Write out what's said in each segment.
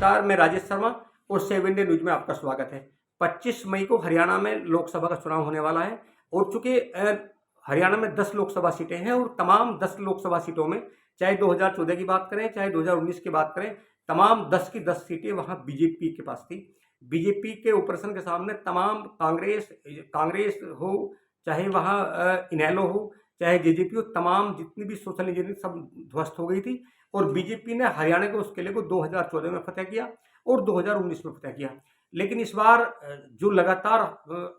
नमस्कार, मैं राजेश शर्मा और 7 इंडिया न्यूज में आपका स्वागत है। 25 मई को हरियाणा में लोकसभा का चुनाव होने वाला है और चूंकि हरियाणा में 10 लोकसभा सीटें हैं और तमाम 10 लोकसभा सीटों में, चाहे 2014 की बात करें चाहे 2019 की बात करें, तमाम 10 की 10 सीटें वहां बीजेपी के पास थी। बीजेपी के ऑपरेशन के सामने तमाम कांग्रेस हो, चाहे वहां इनेलो हो, चाहे जेजेपी हो, तमाम जितनी भी सोशल इंजीनियरिंग सब ध्वस्त हो गई थी और बीजेपी ने हरियाणा के उस किले को 2014 में फतह किया और 2019 में फतह किया। लेकिन इस बार जो लगातार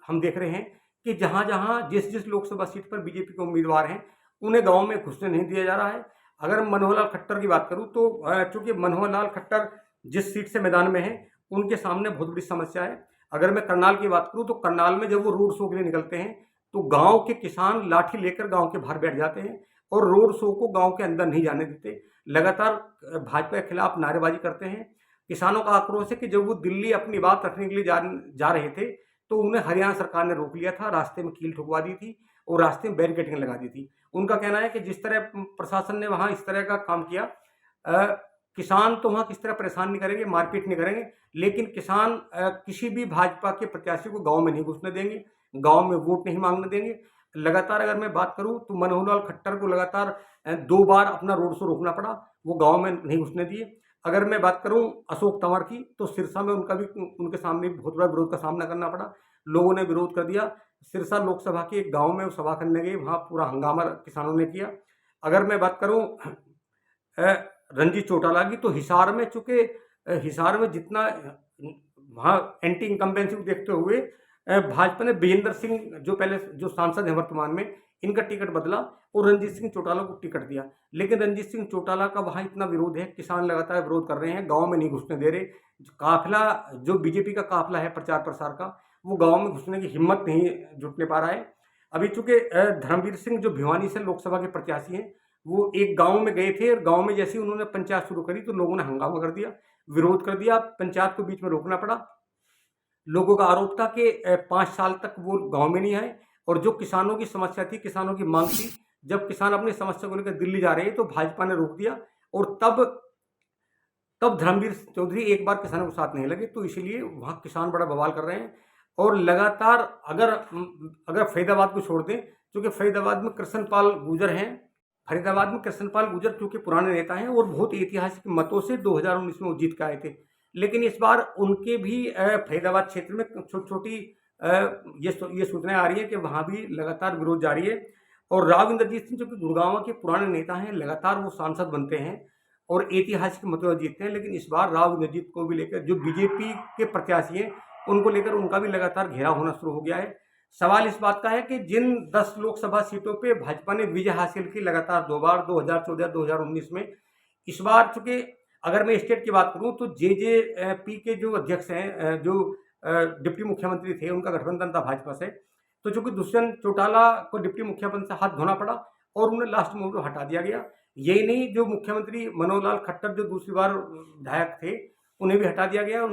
हम देख रहे हैं कि जहां जहां जिस लोकसभा सीट पर बीजेपी के उम्मीदवार हैं उन्हें गांव में घुसने नहीं दिया जा रहा है। अगर मनोहर लाल खट्टर की बात करूं तो चूंकि मनोहर लाल खट्टर जिस सीट से मैदान में है उनके सामने बहुत बड़ी समस्या है। अगर मैं करनाल की बात करूं तो करनाल में जब वो रोड शो के लिए निकलते हैं तो गांव के किसान लाठी लेकर गांव के बाहर बैठ जाते हैं और रोड शो को गांव के अंदर नहीं जाने देते। लगातार भाजपा के खिलाफ नारेबाजी करते हैं। किसानों का आक्रोश है कि जब वो दिल्ली अपनी बात रखने के लिए जा रहे थे तो उन्हें हरियाणा सरकार ने रोक लिया था, रास्ते में कील ठुकवा दी थी और रास्ते में बैरिकेडिंग लगा दी थी। उनका कहना है कि जिस तरह प्रशासन ने वहां इस तरह का काम किया, किसान तो वहां किस तरह परेशान नहीं करेंगे, मारपीट नहीं करेंगे, लेकिन किसान किसी भी भाजपा के प्रत्याशी को गांव में नहीं घुसने देंगे, गांव में वोट नहीं मांगने देंगे। लगातार अगर मैं बात करूं तो मनोहर लाल खट्टर को लगातार 2 बार अपना रोड शो रोकना पड़ा, वो गांव में नहीं घुसने दिए। अगर मैं बात करूं अशोक तंवर की तो सिरसा में उनके सामने बहुत बड़ा विरोध का सामना करना पड़ा। लोगों ने विरोध कर दिया। सिरसा लोकसभा के एक गांव में वो सभा करने गए, वहां पूरा हंगामा किसानों ने किया। अगर मैं बात करूं रंजीत चौटाला की तो हिसार में, चूंकि हिसार में जितना वहां एंटी इनकम्बेंसी को देखते हुए भाजपा ने विजेंद्र सिंह जो सांसद है वर्तमान में, इनका टिकट बदला और रंजीत सिंह चौटाला को टिकट दिया। लेकिन रंजीत सिंह चौटाला का वहां इतना विरोध है, किसान लगातार विरोध कर रहे हैं, गांव में नहीं घुसने दे रहे। काफिला जो बीजेपी का काफिला है प्रचार प्रसार का, वो गांव में घुसने की हिम्मत नहीं जुटने पा रहा है। अभी चूंकि धर्मवीर सिंह जो भिवानी से लोकसभा के प्रत्याशी हैं, वो एक गांव में गए थे और गांव में जैसे ही उन्होंने पंचायत शुरू करी तो लोगों ने हंगामा कर दिया, विरोध कर दिया, पंचायत को बीच में रोकना पड़ा। लोगों का आरोप था कि 5 साल तक वो गांव में नहीं आए और जो किसानों की समस्या थी, किसानों की मांग थी, जब किसान अपनी समस्या को लेकर दिल्ली जा रहे हैं तो भाजपा ने रोक दिया और तब धर्मवीर चौधरी एक बार किसानों के साथ नहीं लगे, तो इसीलिए वहां किसान बड़ा बवाल कर रहे हैं। और लगातार अगर फरीदाबाद को छोड़ दें, क्योंकि फरीदाबाद में कृष्णपाल गुर्जर हैं, फरीदाबाद में कृष्णपाल गुर्जर क्योंकि पुराने नेता हैं और बहुत ऐतिहासिक मतों से 2019 में वो जीत के आए थे। लेकिन इस बार उनके भी फरीदाबाद क्षेत्र में छोटी ये सूचनाएं आ रही है कि वहां भी लगातार विरोध जारी है। और राव इंद्रजीत सिंह जो कि गुड़गांव के पुराने नेता हैं, लगातार वो सांसद बनते हैं और ऐतिहासिक मतों से जीतते हैं। लेकिन इस बार राव इंद्रजीत को भी लेकर जो बीजेपी के प्रत्याशी हैं उनको लेकर उनका भी लगातार घेराव होना शुरू हो गया है। सवाल इस बात का है कि जिन 10 लोकसभा सीटों पे भाजपा ने विजय हासिल की लगातार 2 बार, 2014 2019 में, इस बार चूंकि अगर मैं स्टेट की बात करूं तो जेजेपी के जो अध्यक्ष हैं, जो डिप्टी मुख्यमंत्री थे, उनका गठबंधन था भाजपा से, तो चूंकि दुष्यंत चौटाला को डिप्टी मुख्यमंत्री से हाथ धोना पड़ा और उन्हें लास्ट मोमेंट में हटा दिया गया। यही नहीं, जो मुख्यमंत्री मनोहर लाल खट्टर जो दूसरी बार विधायक थे, उन्हें भी हटा दिया गया।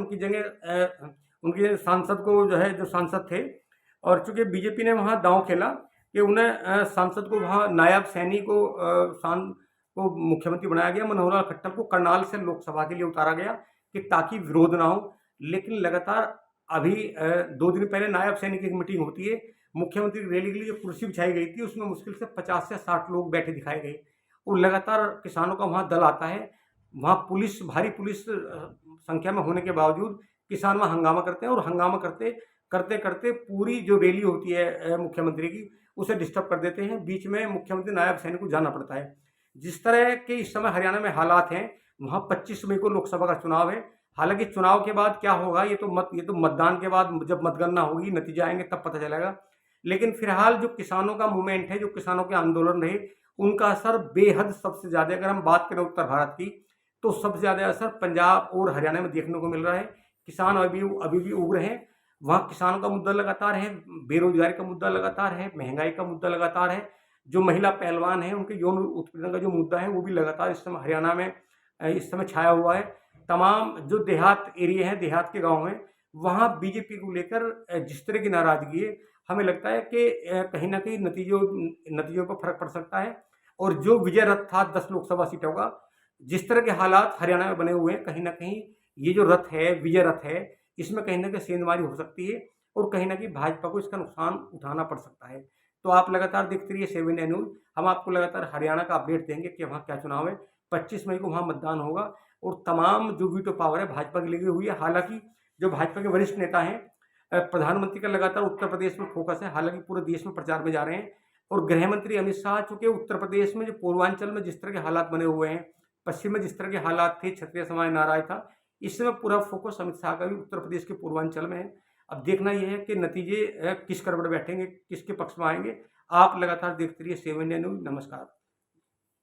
उनके सांसद को जो सांसद थे, और चूंकि बीजेपी ने वहां दांव खेला कि उन्हें सांसद को वहां नायब सैनी को मुख्यमंत्री बनाया गया, मनोहर लाल खट्टर को करनाल से लोकसभा के लिए उतारा गया कि ताकि विरोध ना हो। लेकिन लगातार अभी 2 दिन पहले नायब सैनी की एक मीटिंग होती है, मुख्यमंत्री की रैली के लिए जो कुर्सी बिछाई गई थी उसमें मुश्किल से 50 से 60 लोग बैठे दिखाए गए और लगातार किसानों का वहां दल आता है। वहां भारी पुलिस संख्या में होने के बावजूद किसान वहां हंगामा करते हैं और हंगामा करते करते पूरी जो रैली होती है मुख्यमंत्री की, उसे डिस्टर्ब कर देते हैं। बीच में मुख्यमंत्री नायब सैनी को जाना पड़ता है। जिस तरह के इस समय हरियाणा में हालात हैं, वहां 25 मई को लोकसभा का चुनाव है। हालांकि चुनाव के बाद क्या होगा ये तो मतदान के बाद जब मतगणना होगी, नतीजे आएंगे तब पता चलेगा। लेकिन फिलहाल जो किसानों का मूवमेंट है, जो किसानों के आंदोलन रहे, उनका असर बेहद सबसे ज्यादा, अगर हम बात करें उत्तर भारत की, तो सबसे ज्यादा असर पंजाब और हरियाणा में देखने को मिल रहा है। किसान अभी भी उग्र हैं। वहाँ किसानों का मुद्दा लगातार है, बेरोजगारी का मुद्दा लगातार है, महंगाई का मुद्दा लगातार है। जो महिला पहलवान हैं उनके यौन उत्पीड़न का जो मुद्दा है वो भी लगातार इस समय हरियाणा में इस समय छाया हुआ है। तमाम जो देहात एरिया हैं, देहात के गाँव हैं, वहाँ बीजेपी को लेकर जिस तरह की नाराजगी है, हमें लगता है कि कहीं ना कहीं नतीजों पर फर्क पड़ सकता है। और जो विजय रथ था 10 लोकसभा सीटों का, जिस तरह के हालात हरियाणा में बने हुए हैं, कहीं ना कहीं ये जो रथ है, विजय रथ है, इसमें कहीं ना कहीं सेंधमारी हो सकती है और कहीं ना कहीं भाजपा को इसका नुकसान उठाना पड़ सकता है। तो आप लगातार देखते रहिए 7 इंडिया न्यूज़। हम आपको लगातार हरियाणा का अपडेट देंगे कि वहाँ क्या चुनाव है। 25 मई को वहाँ मतदान होगा और तमाम जो वीटो पावर है भाजपा की लगी हुई है। हालांकि जो भाजपा के वरिष्ठ नेता हैं, प्रधानमंत्री का लगातार उत्तर प्रदेश में फोकस है, हालांकि पूरे देश में प्रचार में जा रहे हैं। और गृह मंत्री अमित शाह, चूंकि उत्तर प्रदेश में जो पूर्वांचल में जिस तरह के हालात बने हुए हैं, पश्चिम में जिस तरह के हालात थे, क्षत्रिय समाज नाराज था, इस समय पूरा फोकस अमित शाह का भी उत्तर प्रदेश के पूर्वांचल में है। अब देखना यह है कि नतीजे किस करवट बैठेंगे, किसके पक्ष में आएंगे। आप लगातार देखते रहिए 7 इंडिया न्यूज़। नमस्कार।